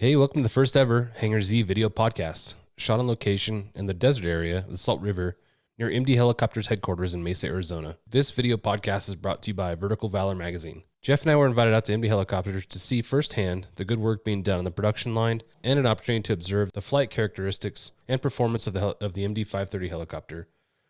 Hey, welcome to the first ever Hangar Z video podcast, shot on location in the desert area of the Salt River near MD Helicopters headquarters in Mesa, Arizona. This video podcast is brought to you by Vertical Valor magazine. Jeff and I were invited out to MD Helicopters to see firsthand the good work being done on the production line and an opportunity to observe the flight characteristics and performance of the MD 530 helicopter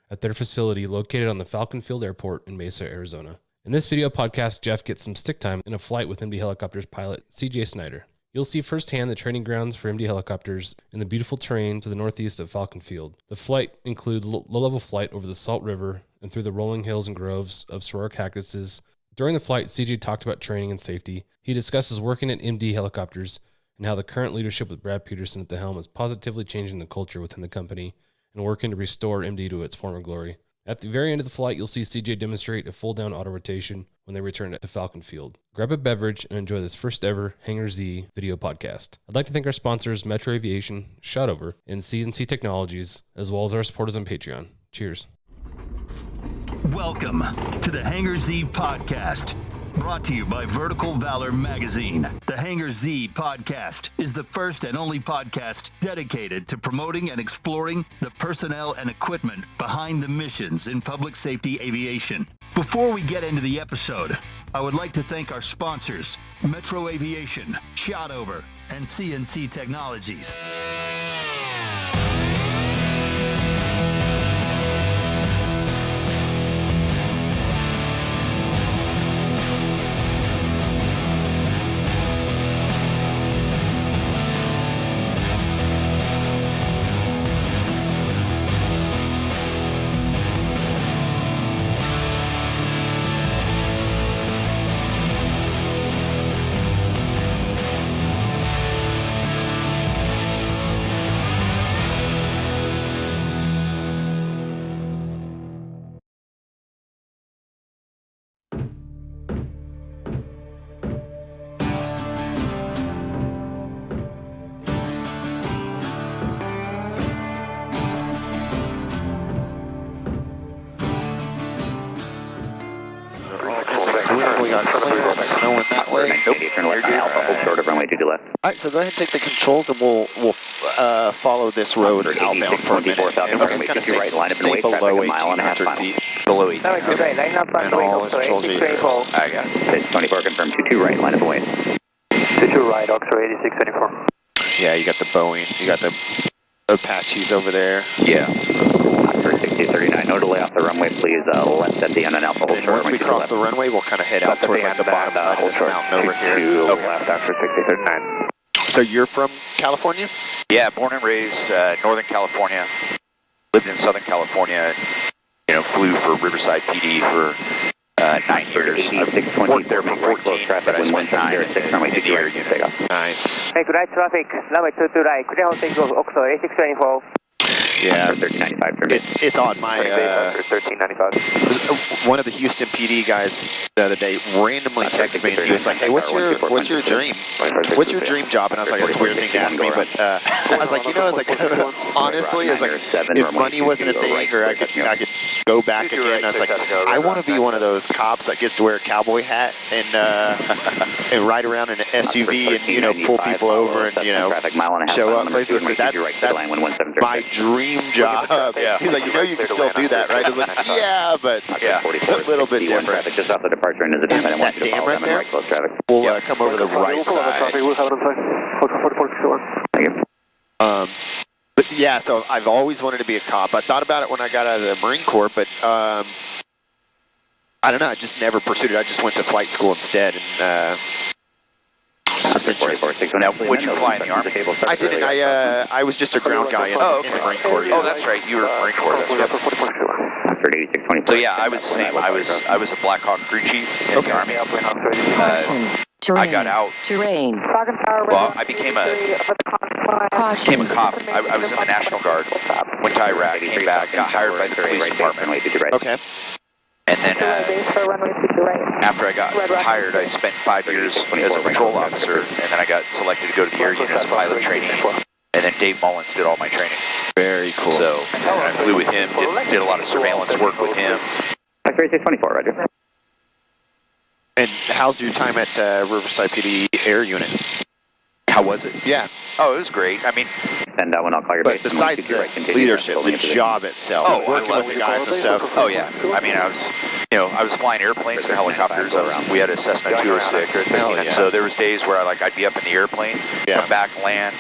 at their facility located on the Falcon Field Airport in Mesa, Arizona. In this video podcast, Jeff gets some stick time in a flight with MD Helicopters pilot CJ Schneider. You'll see firsthand the training grounds for MD Helicopters in the beautiful terrain to the northeast of Falcon Field. The flight includes low-level flight over the Salt River and through the rolling hills and groves of saguaro cactuses. During the flight, CJ talked about training and safety. He discusses working at MD Helicopters and how the current leadership with Brad Peterson at the helm is positively changing the culture within the company and working to restore MD to its former glory. At the very end of the flight, you'll see CJ demonstrate a full-down auto rotation when they return to Falcon Field. Grab a beverage and enjoy this first ever Hangar Z video podcast. I'd like to thank our sponsors, Metro Aviation, Shotover, and CNC Technologies, as well as our supporters on Patreon. Cheers. Welcome to the Hangar Z podcast, brought to you by Vertical Valor magazine. The Hangar Z podcast is the first and only podcast dedicated to promoting and exploring the personnel and equipment behind the missions in public safety aviation. Before we get into the episode, I would like to thank our sponsors, Metro Aviation, Shotover, and CNC Technologies. We got clearance, no one that way. Nope. Turn left on Alpha, hold short of runway 22 left. Alright, so go ahead and take the controls and we'll follow this road outbound for a minute. And we're just going to stay below 1,800 feet. Below 1,800. Right, line up on and all the controls are yours. I got it. 24 confirm 22 right, line of way. 22 right, Oxford 8624. Yeah, you got the Boeing, you got the Apaches over there. Yeah. Oxford 6039, no delay off the runway, please. Left at the end on Alpha, hold And short. once we cross the runway, we'll kind of head out towards like the bottom side of this mountain over here. Okay. Left Oxford 6039. So you're from California? Yeah, born and raised Northern California. Lived in Southern California. You know, flew for Riverside PD for 9 years. I worked there for 14, but I spent 9 in the air unit. Nice. Make right traffic, runway 22 right, clear holding Oxford 8624. Yeah, 1395. it's odd. My 1395. one of the Houston PD guys the other day randomly texted me and he was like, "Hey, what's your dream? What's your dream job?" And I was like, "It's a weird thing to ask me," but I was like, honestly, it's like if money wasn't a thing or I could go back again, I was like, I want to be one of those cops that gets to wear a cowboy hat and ride around in an SUV and pull people over and show up places. So that's my dream job. Yeah. He's like, you can still do that, right? I was like, yeah, but a little bit different. Just off the departure into the dam. That dam right there, we'll come over to the right side. But yeah, so I've always wanted to be a cop. I thought about it when I got out of the Marine Corps, but I don't know, I just never pursued it. I just went to flight school instead, and Now, would you fly in the Army? I didn't. I was just a ground guy in the Marine Corps. Yeah. Oh, that's right. You were Marine Corps. That's right. So yeah, I was the same. I was a Black Hawk crew chief in the Army. I got out. Terrain. Well, I became a cop. I was in the National Guard. Went to Iraq, came back, got hired by the police department. Okay. And then after I got hired, I spent 5 years as a patrol officer, and then I got selected to go to the air unit as a pilot trainee. And then Dave Mullins did all my training. Very cool. So I flew with him, did a lot of surveillance work with him. 624, roger. And how's your time at Riverside PD Air Unit? How was it? Yeah. Oh, it was great. I mean, And when I'll call your But base, besides the leadership, the job itself, working with the guys and stuff. oh yeah. I mean, I was flying airplanes and helicopters. We had a Cessna 206, Hell and yeah. so there was days where I'd be up in the airplane, come back, land,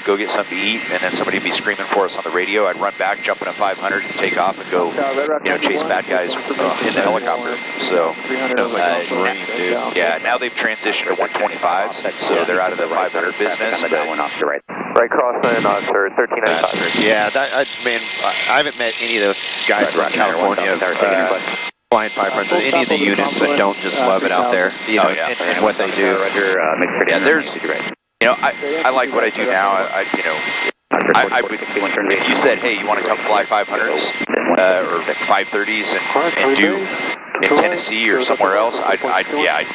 go get something to eat, and then somebody would be screaming for us on the radio. I'd run back, jump in a 500, and take off and go, chase bad guys in the helicopter. So, That was like a dream, dude. yeah. Now they've transitioned to 125s, so they're out of the 500 business. On the downwind off your right. Right crossing on sir, 1395. Yeah, I haven't met any of those guys from California flying 500. Any of the units that don't just love it out there, in what they do. Yeah, there's, I like what I do now. I would, if you said, hey, you want to come fly 500s or 530s and do in Tennessee or somewhere else, I'd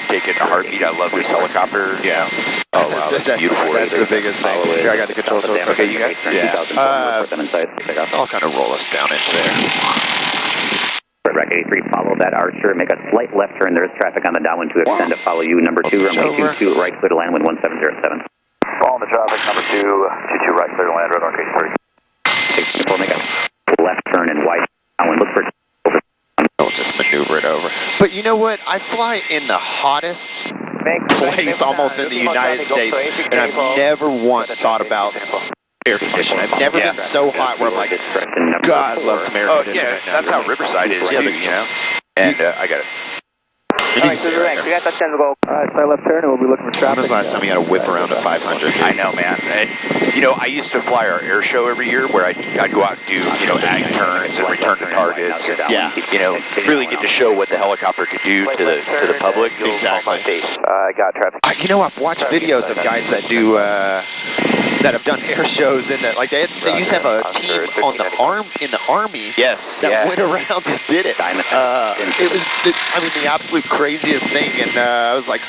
take it in a heartbeat. I love this helicopter. Yeah. Oh wow, that's beautiful. That's the biggest thing. Here, I got the controls over. Okay, you got it? Yeah. I'll kind of roll us down into there. Red Rock 83, follow that archer, make a slight left turn. There is traffic on the downwind to extend to follow you. Number 2, runway 22, right, clear to land wind 1707. Following the traffic, number 2, 22 right, clear to land, Red Rock 83. Take 24, make a left turn and wide downwind. Look for I'll just maneuver it over. But you know what? I fly in the hottest place almost in the United States, and I've never once thought about air conditioning. I've never been so hot where I'm like, God, I love some air conditioning. Yeah, that's how Riverside is too, And I got it. Alright, so direct, we got that 10 to go. Alright, so left turn, and we'll be looking for traffic. When was the last time you had to whip around a 500? I know, man. And, I used to fly our air show every year where I'd go out and do, ag turns and return to targets. And, really get to show what the helicopter could do to the public. Exactly. I got traffic. I've watched videos of guys that do, that have done air shows, and like they used to have a team in the army. Yes, that went around and did it. It was, the absolute craziest thing, and I was like,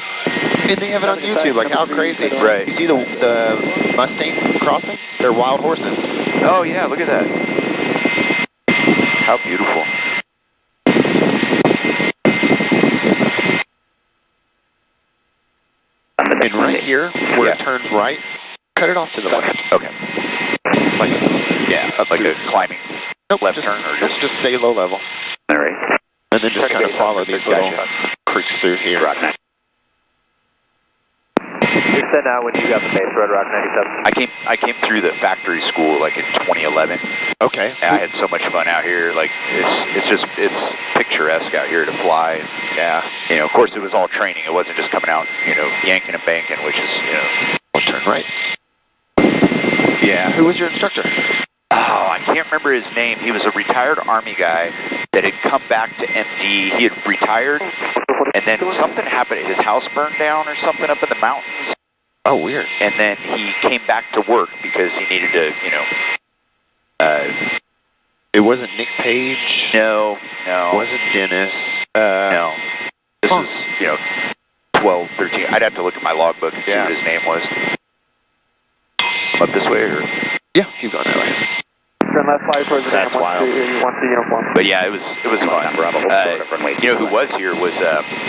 and they have it on YouTube. Like, how crazy! Right. You see the Mustang crossing? They're wild horses. Oh yeah, look at that. How beautiful. And right here, where it turns right, cut it off to the left. Okay. Like a climbing left turn, or just stay low level. All right. And then just kind of follow these little creeks through here. You said now when you got the base, Red Rock 97. I came through the factory school like in 2011. Okay. And I had so much fun out here. Like it's picturesque out here to fly. Yeah. Of course it was all training. It wasn't just coming out, yanking and banking, which is, We'll turn right. Yeah. Who was your instructor? Oh, I can't remember his name. He was a retired Army guy that had come back to MD. He had retired, and then something happened. His house burned down or something up in the mountains. Oh, weird. And then he came back to work because he needed to, It wasn't Nick Page. No. It wasn't Dennis. No. This is, 12, 13. I'd have to look at my logbook and see what his name was. Up this way, or? Yeah, keep going that way. Turn left, fly towards the That's wild. Once the uniform. But yeah, it was fun. Who was here was,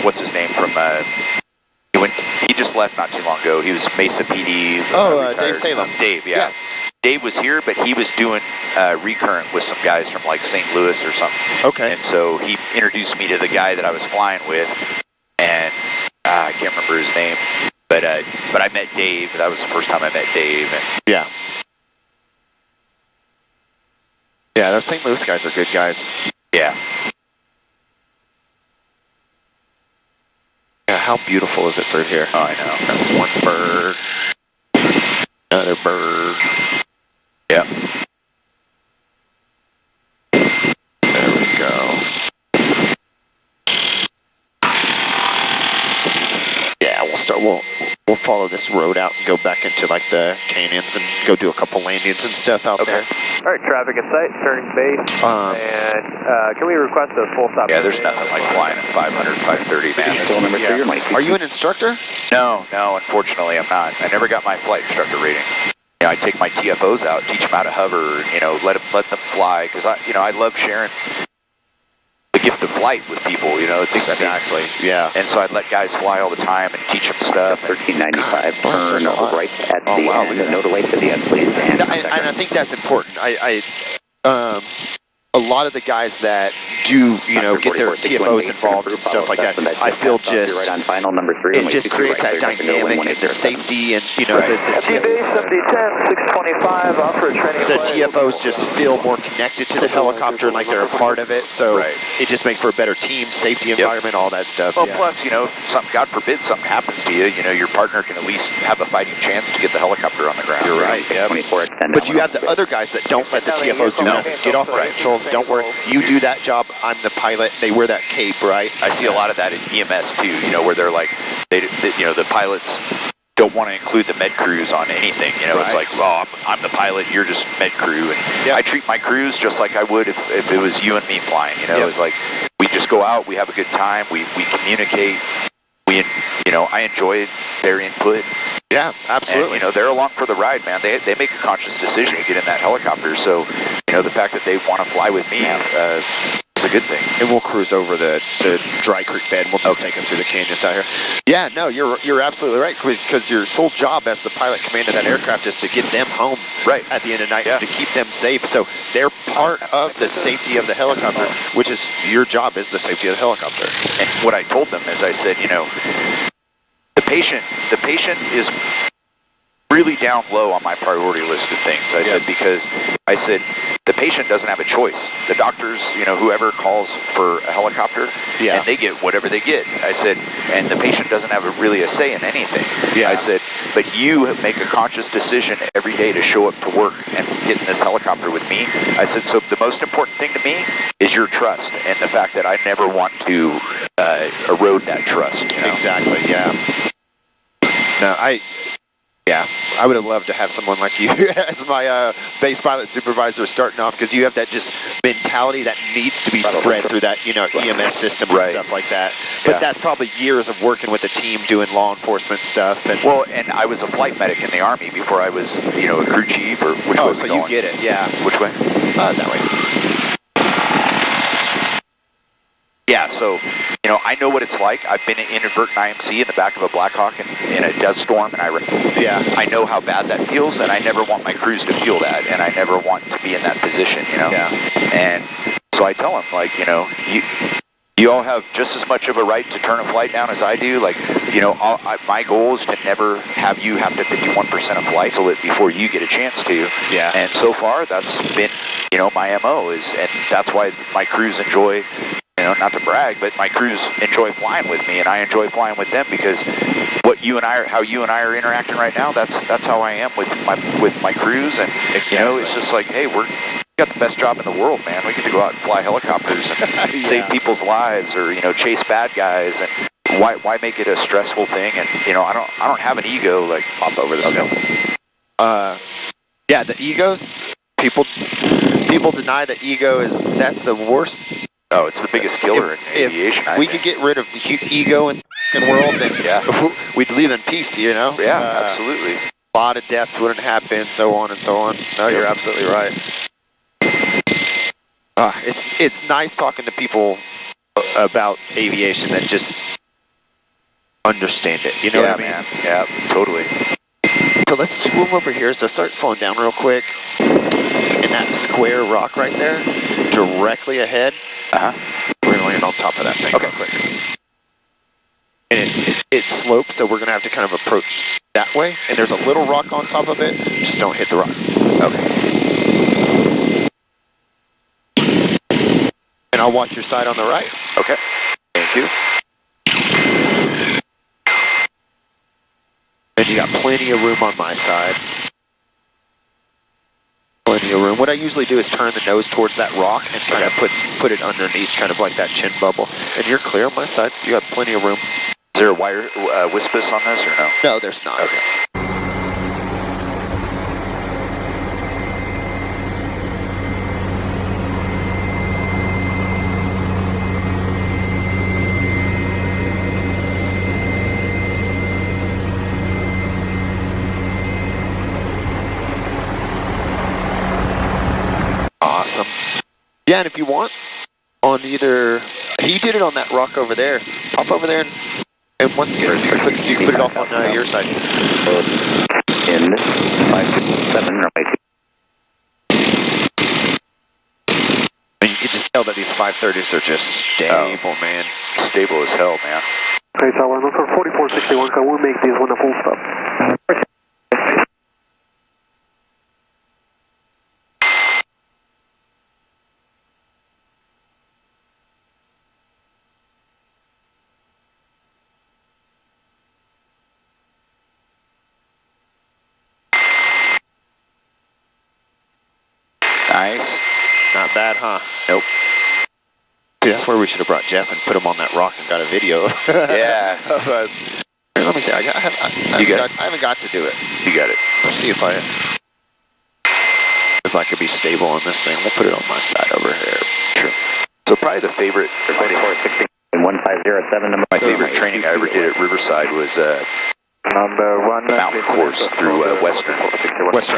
what's his name from, he just left not too long ago. He was Mesa PD. Dave Salem. Dave, yeah. Dave was here, but he was doing recurrent with some guys from like St. Louis or something. Okay. And so he introduced me to the guy that I was flying with, and I can't remember his name, but I met Dave. That was the first time I met Dave. And yeah. Yeah, those St. Louis guys are good guys. Yeah. Yeah, how beautiful is it through here? Oh, I know. That's one bird, another bird. Yeah. There we go. Yeah, we'll follow this road out and go back into like the canyons and go do a couple landings and stuff out there. All right, traffic in sight, turning base, and can we request a full stop? Yeah, there's nothing like flying at 500, 530, man. Are you an instructor? No, unfortunately I'm not. I never got my flight instructor rating. I take my TFOs out, teach them how to hover, let them fly, because I love sharing the gift of flight with people, you know. It's Exactly. Yeah. And so I'd let guys fly all the time and teach them stuff. 1395, turn right at the wow, end. No delay to the end, please. And I think that's important. A lot of the guys that do, you know, get their TFOs involved and stuff like that, I feel just, right on final number 3. it just creates that dynamic and the safety and, you know, the TFOs just feel more connected to the helicopter and like they're a part of it. So it just makes for a better team, safety environment, all that stuff. Well, plus, you know, God forbid something happens to you, you know, your partner can at least have a fighting chance to get the helicopter on the ground. You're right, yeah. But you have the other guys that don't let the TFOs do that. Get off right controls, don't worry. You do that job, I'm the pilot. They wear that cape, right? I see a lot of that in EMS too, you know, where they're like, you know, the pilots don't want to include the med crews on anything, you know. It's like, well, I'm the pilot, you're just med crew, and I treat my crews just like I would if it was you and me flying, you know. It's like, we just go out, we have a good time, we communicate, you know, I enjoy their input. Yeah, absolutely. And, you know, they're along for the ride, man. They make a conscious decision to get in that helicopter, so, you know, the fact that they want to fly with me is a good thing. And we'll cruise over the Dry Creek bed, and we'll just take them through the canyons out here. Yeah, no, you're absolutely right, because your sole job as the pilot commanding that aircraft is to get them home at the end of the night and to keep them safe. So they're part of the safety of the helicopter, which is your job is the safety of the helicopter. And what I told them is I said, you know, the patient is really down low on my priority list of things. I said, because I said, the patient doesn't have a choice. The doctors, you know, whoever calls for a helicopter, and they get whatever they get. I said, and the patient doesn't have really a say in anything. I said, but you make a conscious decision every day to show up to work and get in this helicopter with me. I said, so the most important thing to me is your trust and the fact that I never want to erode that trust. You know? Exactly, yeah. No, I would have loved to have someone like you as my base pilot supervisor starting off, because you have that just mentality that needs to be spread through that, you know, EMS system and stuff like that. But that's probably years of working with a team doing law enforcement stuff. And and I was a flight medic in the Army before I was, you know, a crew chief or which way was you get it, yeah. Which way? That way. Yeah, so, you know, I know what it's like. I've been in inadvertent IMC in the back of a Black Hawk in a dust storm, and I know how bad that feels, and I never want my crews to feel that, and I never want to be in that position, you know. And so I tell them, like, you know, you all have just as much of a right to turn a flight down as I do. Like, you know, my goal is to never have you have to 51% of flight so that before you get a chance to. And so far, that's been, you know, my MO is, and that's why my crews enjoy. You know, not to brag, but my crews enjoy flying with me, and I enjoy flying with them, because how you and I are interacting right now, that's how I am with my crews, and you know, it's just like, hey, we got the best job in the world, man. We get to go out and fly helicopters and save people's lives, or, you know, chase bad guys, and why make it a stressful thing? And, you know, I don't have an ego. Like, pop over this hill. Yeah, the egos. People deny that ego that's the worst. Oh, it's the biggest killer in aviation. If we could get rid of ego in the world, then we'd live in peace, you know? Yeah, absolutely. A lot of deaths wouldn't happen, so on and so on. No, you're absolutely right. It's nice talking to people about aviation that just understand it. You know what I mean? Man. Yeah, totally. So let's swim over here. So start slowing down real quick. And that square rock right there, directly ahead. We're gonna land on top of that thing real quick. And it slopes, so we're gonna have to kind of approach that way. And there's a little rock on top of it. Just don't hit the rock. And I'll watch your side on the right. Okay. Thank you. And you got plenty of room on my side. Plenty of room. What I usually do is turn the nose towards that rock and kind of put it underneath, kind of like that chin bubble. And you're clear on my side. You got plenty of room. Is there a wire wispus on this or no? No, there's not. Okay. Awesome. Yeah, and if you want, on either, he did it on that rock over there. Pop over there and one skid. You can put it off on your side. In 557, runway 2. And you can just tell that these 530s are just stable, man. Stable as hell, man. Okay, so we're looking for 4461, can we make these one a full stop? Nice. Not bad, huh? Nope. Dude, that's where we should have brought Jeff and put him on that rock and got a video. Yeah. Of us. Here, let me see. I haven't got to do it. You got it. Let's see if I could be stable on this thing. We'll put it on my side over here. Sure. So probably the favorite 4460 and 1507 number. My favorite training I ever did at Riverside was Number 1 mountain course through Western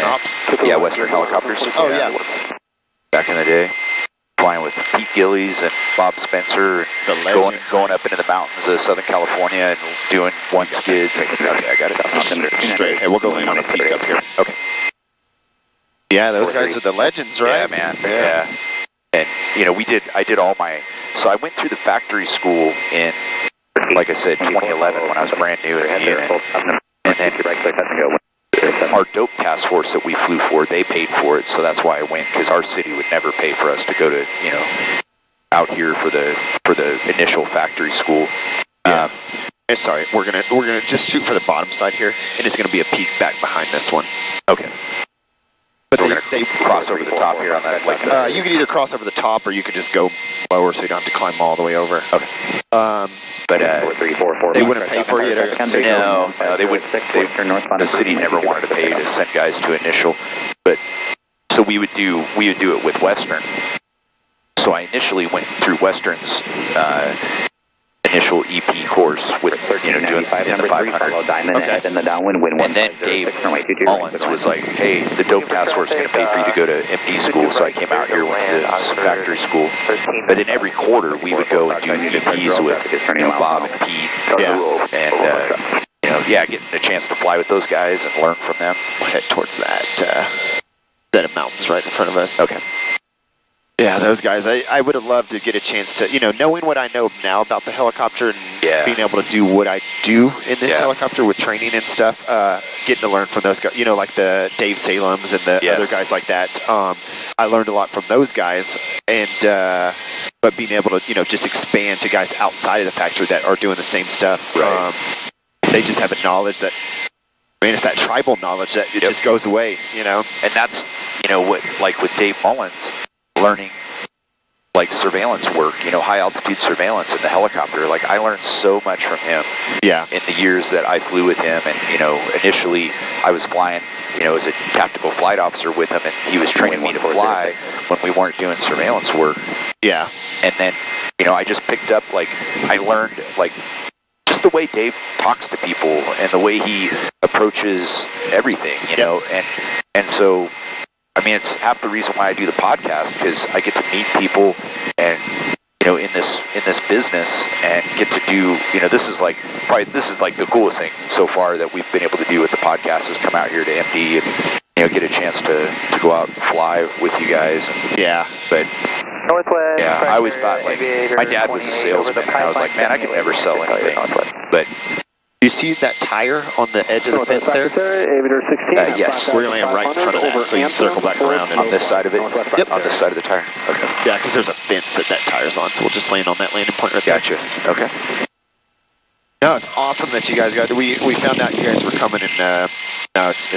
Ops. Yeah, Western helicopters. Oh yeah. Back in the day, flying with Pete Gillies and Bob Spencer, The and legends. going up into the mountains of Southern California and doing one skids. And, okay, I got it. Straight. Hey, we'll go in on a peak up here. Okay. Yeah, those guys are the legends, right? Yeah, man. Yeah. And I did all my. So I went through the factory school in, like I said, 2011 when I was brand new in the unit. And then our dope task force that we flew for, they paid for it, so that's why I went, because our city would never pay for us to go to, out here for the initial factory school. Yeah. Sorry, we're gonna just shoot for the bottom side here, and it's gonna be a peak back behind this one. Okay. But So they cross over the top here on that. Like you could either cross over the top, or you could just go lower, so you don't have to climb all the way over. Okay. But they wouldn't pay for you to No, they wouldn't. The city never wanted to pay to send guys to initial, but so we would do it with Western. So I initially went through Western's initial EP course with doing in the 500. Okay. And then Dave Mullins was like, "Hey, the dope task force is going to pay for you to go to MD school." So I came out here, went to this factory school. But in every quarter, we would go and do EPs with Bob and Pete. Yeah. And getting a chance to fly with those guys and learn from them. We'll head towards that set of mountains right in front of us. Okay. Yeah, those guys, I would have loved to get a chance to, knowing what I know now about the helicopter and being able to do what I do in this helicopter with training and stuff, getting to learn from those guys, like the Dave Salems and the other guys like that. I learned a lot from those guys, and but being able to, just expand to guys outside of the factory that are doing the same stuff. Right. They just have a knowledge that, it's that tribal knowledge that it just goes away, And that's, what, like with Dave Mullins, learning like surveillance work, high altitude surveillance in the helicopter. Like I learned so much from him in the years that I flew with him. And, initially I was flying, as a tactical flight officer with him, and he was training me to fly when we weren't doing surveillance work. Yeah. And then, I just picked up, I learned just the way Dave talks to people and the way he approaches everything, and so, it's half the reason why I do the podcast, because I get to meet people and, in this business, and get to do, this is like the coolest thing so far that we've been able to do with the podcast, is come out here to MD and, get a chance to go out and fly with you guys. And, but Northwest. Yeah, I always thought, my dad was a salesman, and I was like, man, I could never sell anything. But you see that tire on the edge of the fence there? Aviator 16. Yes. We're going to land right in front of that, so you can circle back around. On this side of it? Yep. On this side of the tire? Okay. Yeah, because there's a fence that tire's on, so we'll just land on that landing point right there. Gotcha. Okay. No, it's awesome that you guys got, we found out you guys were coming, and no, it's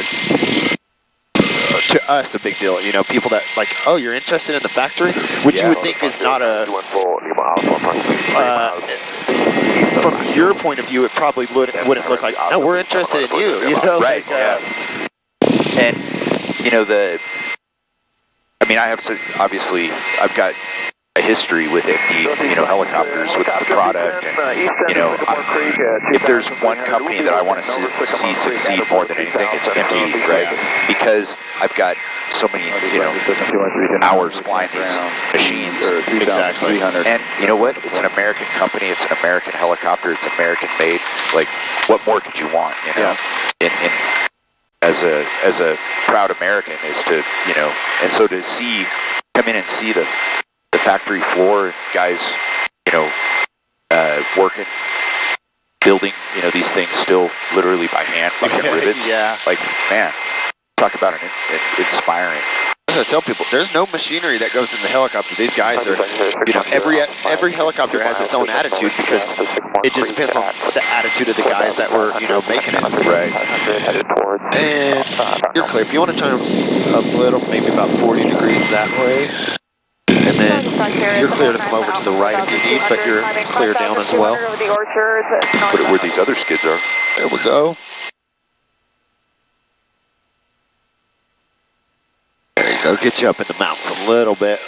to us a big deal. People that you're interested in the factory, which you would think is not a, from your point of view, it probably wouldn't look like, no, we're interested in you, Right, and, I have, obviously, I've got a history with MD, helicopters, with the product, and if there's one company that I want to see succeed more than anything, it's MD, right? Because I've got so many, hours flying these machines. Exactly. And you know what? It's an American company. It's an American helicopter. It's American made. Like, what more could you want? As a proud American, is to and so to come in and see the factory floor, guys, working, building, these things still literally by hand, fucking rivets. Yeah. Like, man, talk about an inspiring. I tell people, there's no machinery that goes in the helicopter. These guys are, every helicopter has its own attitude, because it just depends on the attitude of the guys that were, making it. Right. And you're clear. If you want to turn a little, maybe about 40 degrees that way, and then you're clear to come over to the right if you need, but you're clear down as well. Where these other skids are. There we go. There you go. Get you up in the mountains a little bit.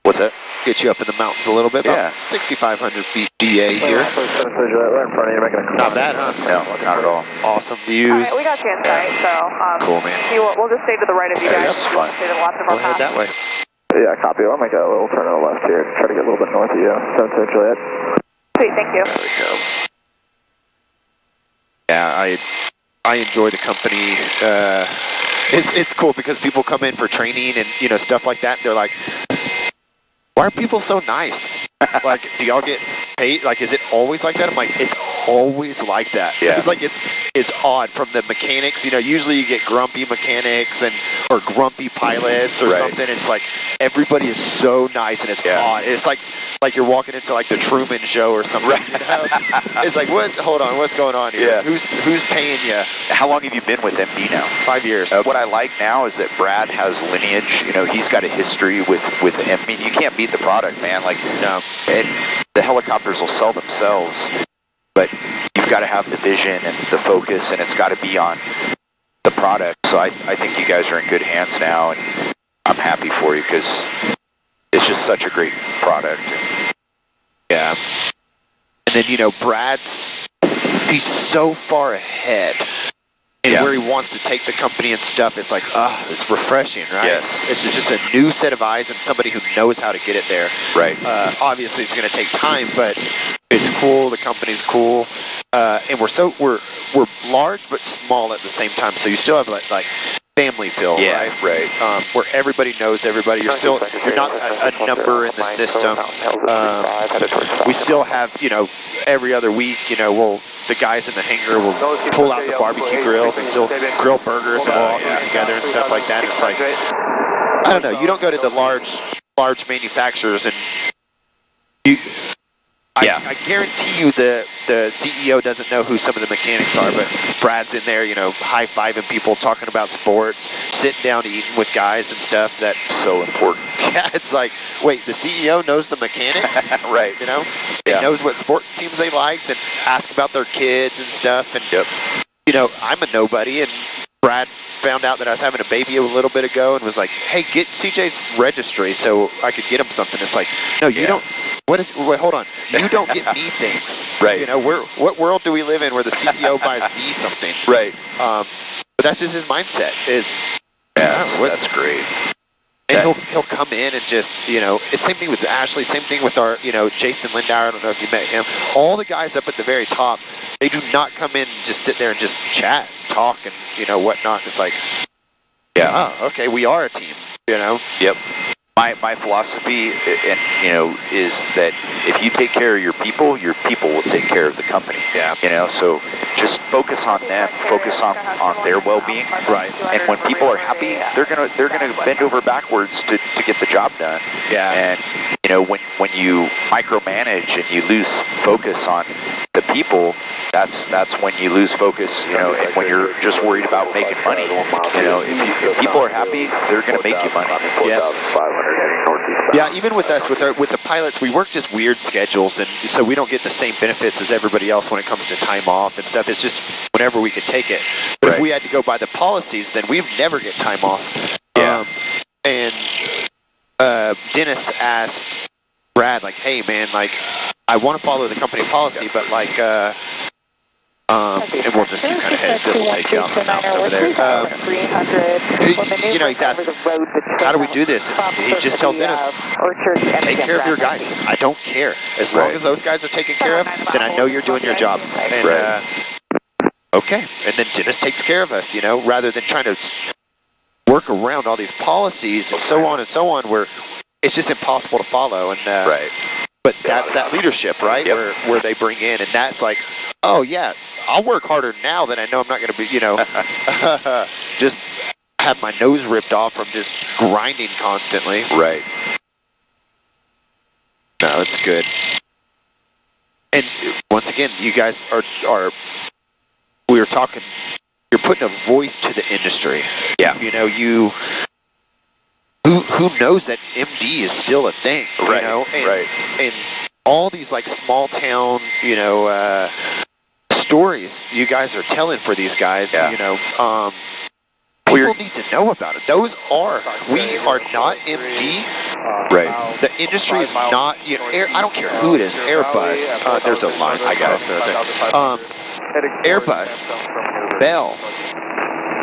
What's that? Get you up in the mountains a little bit. About 6,500 feet DA here. Not bad, huh? No, not at all. Awesome views. All right, we got you in sight, so cool, man. We'll just stay to the right of you guys. This is fun. Stay to the left of Go our ahead path. that way. Yeah, copy. I'll make a little turn on the left here. Try to get a little bit north of you. 7 Juliet. Sweet, thank you. There we go. Yeah, I enjoy the company. It's cool because people come in for training and stuff like that. And they're like, why are people so nice? Like, do y'all get paid? Like, is it always like that? I'm like, it's always like that. Yeah. It's like it's odd from the mechanics. Usually you get grumpy mechanics or grumpy pilots or something. It's like everybody is so nice, and it's odd. It's like you're walking into like the Truman Show or something. It's like, what? Hold on, what's going on here? Yeah. Who's paying you? How long have you been with MD now? 5 years. What I like now is that Brad has lineage. He's got a history with him. I mean, you can't beat the product, man. Like, No. And the helicopters will sell themselves, but you've got to have the vision and the focus, and it's got to be on the product. So I think you guys are in good hands now, and I'm happy for you, because it's just such a great product. Yeah. And then, he's so far ahead in where he wants to take the company and stuff. It's like, it's refreshing, right? Yes. It's just a new set of eyes and somebody who knows how to get it there. Right. Obviously, it's going to take time, but it's cool. The company's cool. And we're large but small at the same time. So you still have like family feel, right? Where everybody knows everybody. You're not a number in the system. We still have, every other week, the guys in the hangar will pull out the barbecue grills and still grill burgers, and we'll all eat together and stuff like that. It's like, I don't know. You don't go to the large manufacturers, and I guarantee you the CEO doesn't know who some of the mechanics are, but Brad's in there, high-fiving people, talking about sports, sitting down eating with guys and stuff. That's so important. Yeah, it's like, wait, the CEO knows the mechanics? Right. He knows what sports teams they liked and ask about their kids and stuff. And, I'm a nobody, and Brad found out that I was having a baby a little bit ago and was like, hey, get CJ's registry so I could get him something. It's like, no, you don't. Wait, hold on. You don't get me things. Right. What world do we live in where the CEO buys me something? Right. But that's just his mindset. That's great. And he'll come in and just, same thing with Ashley, same thing with our, Jason Lindauer. I don't know if you met him. All the guys up at the very top, they do not come in and just sit there and just chat, talk, and, whatnot. It's like, okay, we are a team, Yep. My philosophy, is that if you take care of your people will take care of the company. Yeah. So just focus on them, focus on their well-being. Right. And when people are happy, they're gonna bend over backwards to get the job done. Yeah. And when you micromanage and you lose focus on the people, that's when you lose focus. And when you're just worried about making money. If people are happy, they're gonna make you money. Yeah. Yeah, even with us, with the pilots, we work just weird schedules, and so we don't get the same benefits as everybody else when it comes to time off and stuff. It's just whenever we can take it. But if we had to go by the policies, then we'd never get time off. Yeah. And Dennis asked Brad, like, hey man, like, I want to follow the company policy, but like, and we'll just do kind of head. This will take you out the mountains over there. You know, he's asking, how do we do this? And he just tells Dennis, take care of your guys. I don't care. As long as those guys are taken care of, then I know you're doing your job. And, okay. And then Dennis takes care of us, you know, rather than trying to work around all these policies and so on, where it's just impossible to follow. And, but that's that leadership, right? Where they bring in, and that's like, oh yeah, I'll work harder now than I know I'm not going to be, you know, just have my nose ripped off from just grinding constantly. Right. No, it's good. And once again, you guys are we were talking, you're putting a voice to the industry. Yeah. You know, who knows that MD is still a thing, you know? And, and all these like small town, you know, stories you guys are telling for these guys, you know, people need to know about it. Those are, we are not MD. The industry is not, you know, I don't care who it is, Airbus, there's a line, I got it. Airbus, Bell,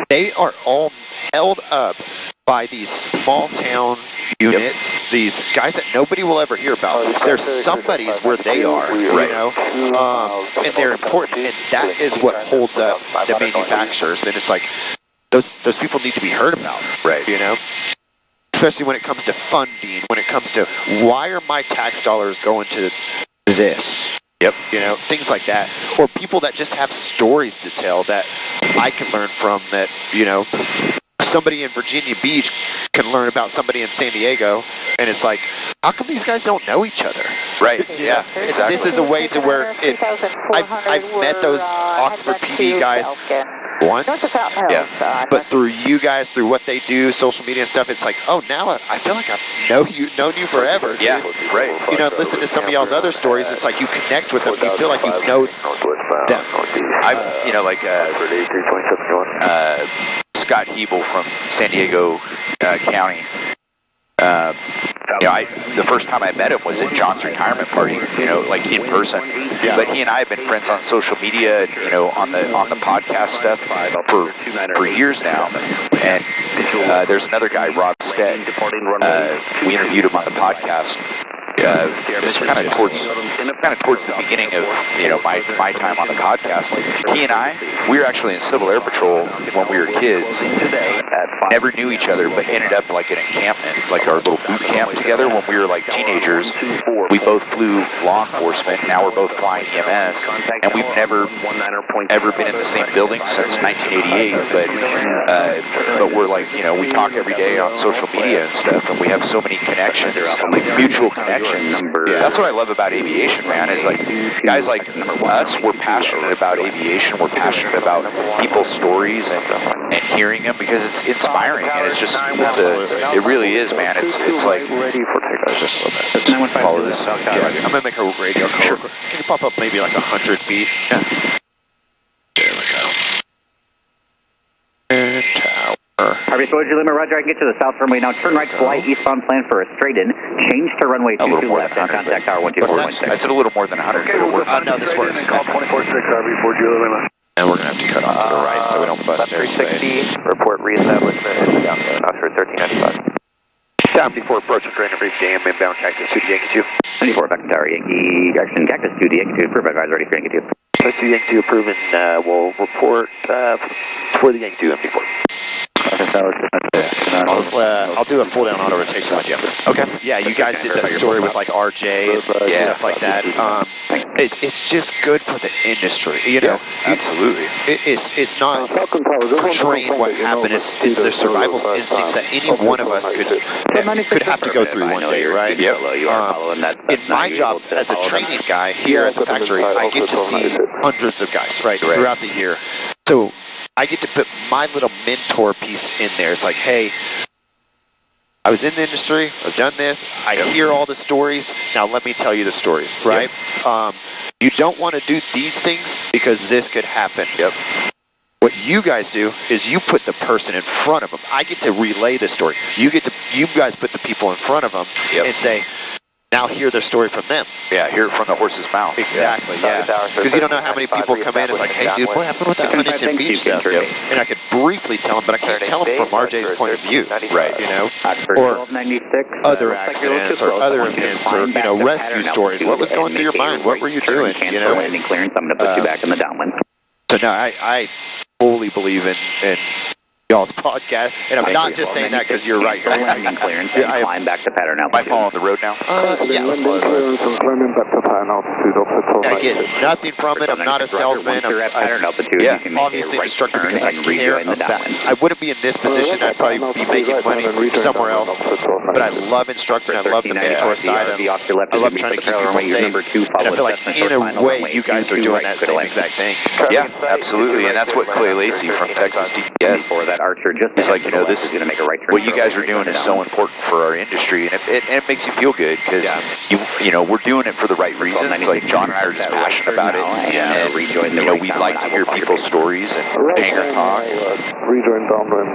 they are all held up by these small town units, these guys that nobody will ever hear about. There's somebody's where they are, you know, and they're important, and that is what holds up the manufacturers. And it's like, those people need to be heard about, you know? Especially when it comes to funding, when it comes to why are my tax dollars going to this? You know, things like that. Or people that just have stories to tell that I can learn from, that, you know, somebody in Virginia Beach can learn about somebody in San Diego, and it's like, how come these guys don't know each other? Yeah, exactly. This is a way to where I've met those Oxford PD guys once, but through you guys, through what they do, social media and stuff, it's like, oh, now I feel like I've known you forever. You know, listen to some of y'all's other stories, it's like you connect with them, you feel like you know them. I've, you know, like Scott Hebel from San Diego County. You know, the first time I met him was at John's retirement party, you know, like in person. But he and I have been friends on social media, you know, on the podcast stuff for years now. And there's another guy, Rob Stead. We interviewed him on the podcast. This kind of towards the beginning of, you know, my time on the podcast. He and we were actually in Civil Air Patrol when we were kids. Never knew each other, but ended up like in an encampment, like our little boot camp together when we were like teenagers. We both flew law enforcement. Now we're both flying EMS, and we've never ever been in the same building since 1988. But we're like, you know, we talk every day on social media and stuff, and we have so many connections, like mutual connections. That's what I love about aviation, man, is like guys like us, we're passionate about aviation, we're passionate about people's stories and hearing them, because it's inspiring, and it's just, it really is, man. It's like, just a little bit. Follow this. I'm gonna make a radio call. Sure. Can you pop up maybe like 100 feet? There we go. And tower. Harvey Squad, Lima, Roger, I can get to the south runway now. Turn right to fly eastbound, plan for a straight in. Change to runway 22 left and contact tower 124.6. I said a little more than 100. No, this works. Call 24-6, Harvey, Ford Lima. And we're gonna have to cut off to the right so we don't bust airspace. Report reestablishment down to Oxford 1395. Down before approach of trainer brief jam, inbound Cactus 2 to Yankee 2. 94 back to tower, Yankee, action, Cactus 2 to Yankee 2, approve, advise, ready for Yankee 2. Let's do Yankee 2 approving, we'll report for the Yankee 2 MD4. I'll do a full down auto rotation with you. Okay. Yeah, you guys did that story with like RJ and stuff like that. It's just good for the industry, you know. Absolutely. It's not portraying what happened. It's the survival instincts that any one of us could have to go through one day, right? In my job as a training guy here at the factory, I get to see hundreds of guys, right, throughout the year. So I get to put my little mentor piece in there. It's like, hey, I was in the industry, I've done this, I hear all the stories, now let me tell you the stories, right? You don't want to do these things because this could happen. What you guys do is you put the person in front of them. I get to relay the story. You guys put the people in front of them and say, now hear their story from them. Yeah, hear it from the horse's mouth. Exactly, yeah. Because you don't know how many people come in. It's like, hey, dude, what happened with that Huntington Beach stuff? And I could briefly tell them, but I can't tell them from RJ's point of view. Right. You know, or other accidents or other events or, you know, rescue stories. What was going through your mind? What were you doing? You know? Landing clearance. I'm going to put you back in the downwind. So no, I fully believe in y'all's podcast, and I'm not just saying that because you're right. Landing clearance. Yeah, climb back to pattern Am I following the road now? Yeah, let's follow the road. I get nothing from it. I'm not a salesman. Obviously an instructor because I care about that. I wouldn't be in this position. I'd probably be making money somewhere else. But I love instructing. I love the mentor side. I love trying to keep people safe. And I feel like in a way you guys are doing that same exact thing. Yeah, absolutely. And that's what Clay Lacey from Texas DPS. It's like, you know, this what you guys are doing is so important for our industry, and it makes you feel good because you know we're doing it for the right reasons. Like John and I are just passionate about it, and you know we like to hear people's stories and Hangar talk. Rejoin downwind.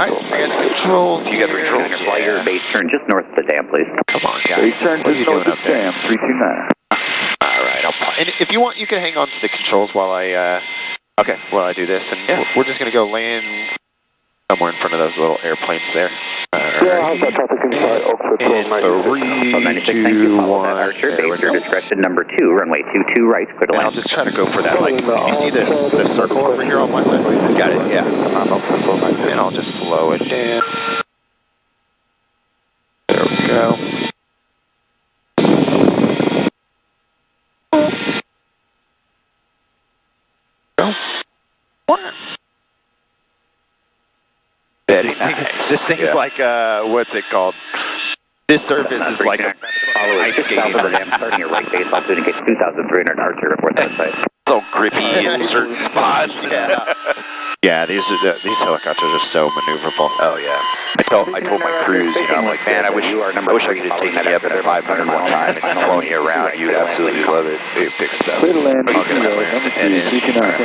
I got controls. You got the controls. Fly your base turn just north of the dam, please. Come on, guys. Base turn What are you just doing north up of the there? dam. 329. All right, and if you want, you can hang on to the controls while I do this, and we're just gonna go land somewhere in front of those little airplanes there. Yeah, how's that traffic inside Oakwood? In 3, 2, 1. Your discretion number 2, runway 22 right, clear to And I'll land. just try to go for that. Like, you see this circle over here on my side? Got it, yeah. And I'll just slow it down. There we go. Very nice. This thing is like, what's it called? This surface is like a ice skating ring. Starting your right base, altitude gate 2,300 Archer, report that site. It's all grippy in certain spots. Yeah, these helicopters are so maneuverable. Oh yeah. I told my crews, you know, I'm like, man, I wish I could have taken you up at 500 one time and flown you around. You'd absolutely love it. Big stuff. I'll get us clearance to head in.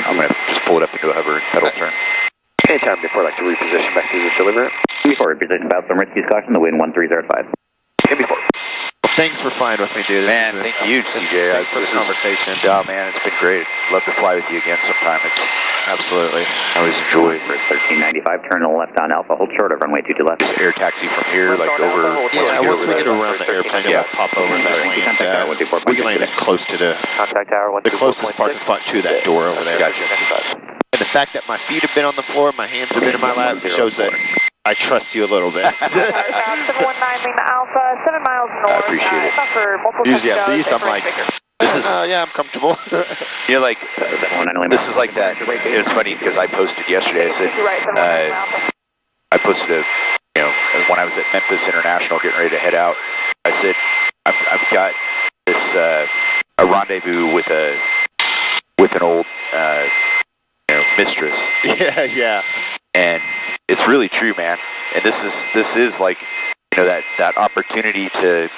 I'm gonna just pull it up into a hover and pedal turn. Anytime before I like to reposition back to deliver it. Before reposition, about some rescues caution, the wind 1305. And before. Thanks for flying with me, dude. Man, thank you, CJ. Thanks for the conversation. Oh, man, it's been great. Love to fly with you again sometime. It's absolutely. I always enjoy. 1395, turn to the left on Alpha, hold short of runway 22 left. Just air taxi from here, like over. Yeah, once we get around the airplane, we'll pop over and just land. We can land close to the closest parking spot to that door over there. Gotcha. And the fact that my feet have been on the floor, my hands have been in my lap, shows that I trust you a little bit. 719 Lima Alpha, 7 miles north. I appreciate it. Usually at least I'm like, this is, yeah, I'm comfortable. You know, like, this is like that. It's funny because I posted yesterday, I said, I posted a, you know, when I was at Memphis International getting ready to head out, I said, I've got this, a rendezvous with an old, you know, mistress. Yeah. And it's really true, man. And this is like, you know, that opportunity to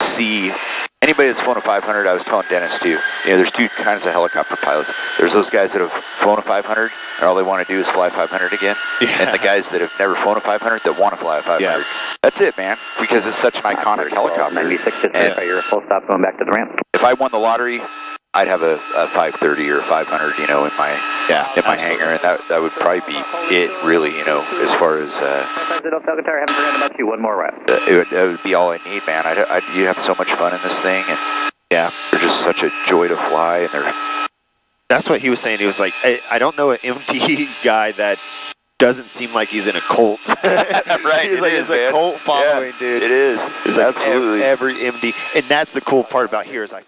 see anybody that's flown a 500. I was telling Dennis too. You know, there's two kinds of helicopter pilots. There's those guys that have flown a 500 and all they want to do is fly 500 again, and the guys that have never flown a 500 that want to fly a 500. Yeah. That's it, man. Because it's such an iconic helicopter. 96, just you're full stop going back to the ramp. If I won the lottery, I'd have a 530 or a 500, you know, in my hangar, and that would probably be it, really, you know, as far as. Haven't forgotten about you. One more round. It would be all I need, man. You have so much fun in this thing, and yeah, they're just such a joy to fly, and they're. That's what he was saying. He was like, I don't know an MT guy that doesn't seem like he's in a cult. Right. He's like, it's a cult following, dude. It is. It's absolutely like every MD, and that's the cool part about here is like.